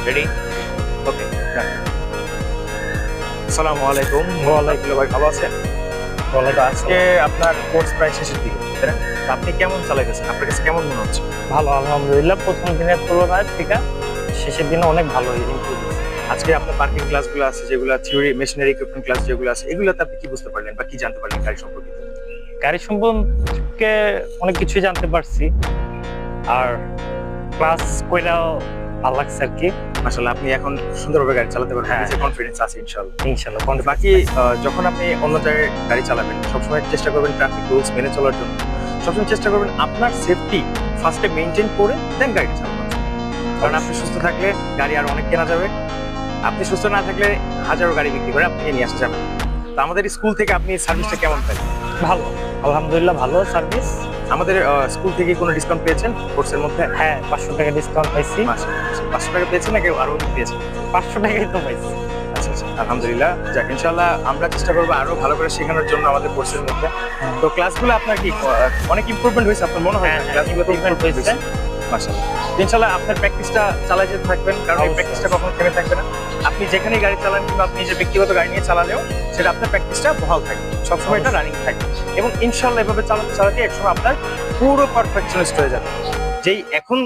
Ready? ওকে, ডান। আসসালামু আলাইকুম। ওয়ালাইকুম ভাই, ভালো আছেন? আজকে আপনার কোর্স প্রায় শেষের দিকে, তাই না? তো আপনি কেমন চালাইতেছেন? আপনার কাছে কেমন মনে হচ্ছে? ভালো আলহামদুলিল্লাহ। প্রথম দিনের তুলনায় শেষের দিনে অনেক ভালো ইমপ্রুভ হয়েছে। আজকে আপনার পার্কিং ক্লাসগুলো আছে, যেগুলো থিওরি মেশিনারি ইকুইপমেন্ট ক্লাস যেগুলো আছে, এগুলোতে আপনি কি বুঝতে পারলেন বা কি জানতে পারলেন গাড়ি সম্পর্কিত? গাড়ি সম্পর্কে অনেক কিছুই জানতে পারছি, আর ক্লাস কইরাও ভালো লাগছে আর কি। মাশাআল্লাহ, আপনি এখন সুন্দরভাবে গাড়ি চালাতে পারবেন, হ্যাঁ। নিজের কনফিডেন্স আছে ইনশাআল্লাহ। ইনশাল্লাহ তো বাকি যখন আপনি অন্য জায়গায় গাড়ি চালাবেন, সবসময় চেষ্টা করবেন ট্রাফিক রুলস মেনে চলার জন্য। সবসময় চেষ্টা করবেন আপনার সেফটি ফার্স্টে মেনটেন করে দেন গাড়ি চালানোর জন্য। কারণ আপনি সুস্থ থাকলে গাড়ি আর অনেক কেনা যাবে। আপনি সুস্থ না থাকলে হাজারো গাড়ি বিক্রি করে আপনাকে নিয়ে আসতে যাবে। তো আমাদের স্কুল থেকে আপনি সার্ভিসটা কেমন পেলেন? ভালো, আলহামদুলিল্লাহ ভালো সার্ভিস। আমাদের স্কুল থেকে কোনো ডিসকাউন্ট পেয়েছেন কোর্সের মধ্যে? হ্যাঁ, 500 টাকা ডিসকাউন্ট পাইছি। 500 টাকা পেয়েছেন নাকি আরো পেয়েছেন? 500 টাকাই তো পাইছি। আচ্ছা আচ্ছা, আলহামদুলিল্লাহ। যাক, ইনশাআল্লাহ আমরা চেষ্টা করবো আরো ভালো করে শেখানোর জন্য আমাদের কোর্সের মধ্যে। তো ক্লাসগুলো আপনার কি অনেক ইমপ্রুভমেন্ট হয়েছে আপনার মনে হয়? হ্যাঁ, ক্লাসগুলো improvement হয়েছে। মাশাআল্লাহ। ইনশাআল্লাহ আপনার প্র্যাকটিসটা চালিয়ে যেতে থাকবেন, কারণ এই অবশ্যই। প্র্যাকটিসটা কখনো থেমে থাকবে না। আপনি যেখানেই গাড়ি চালান কিংবা আপনি নিজের ব্যক্তিগত গাড়ি নিয়ে চালালেও সেটা আপনার প্র্যাকটিসটা বহাল থাকবে, সবসময় এটা রানিং থাকবে। এবং ইনশাআল্লাহ এভাবে চালাতে চালাতে একসময় আপনার পুরো পারফেকশনিস্ট হয়ে যাবে। যেই এখন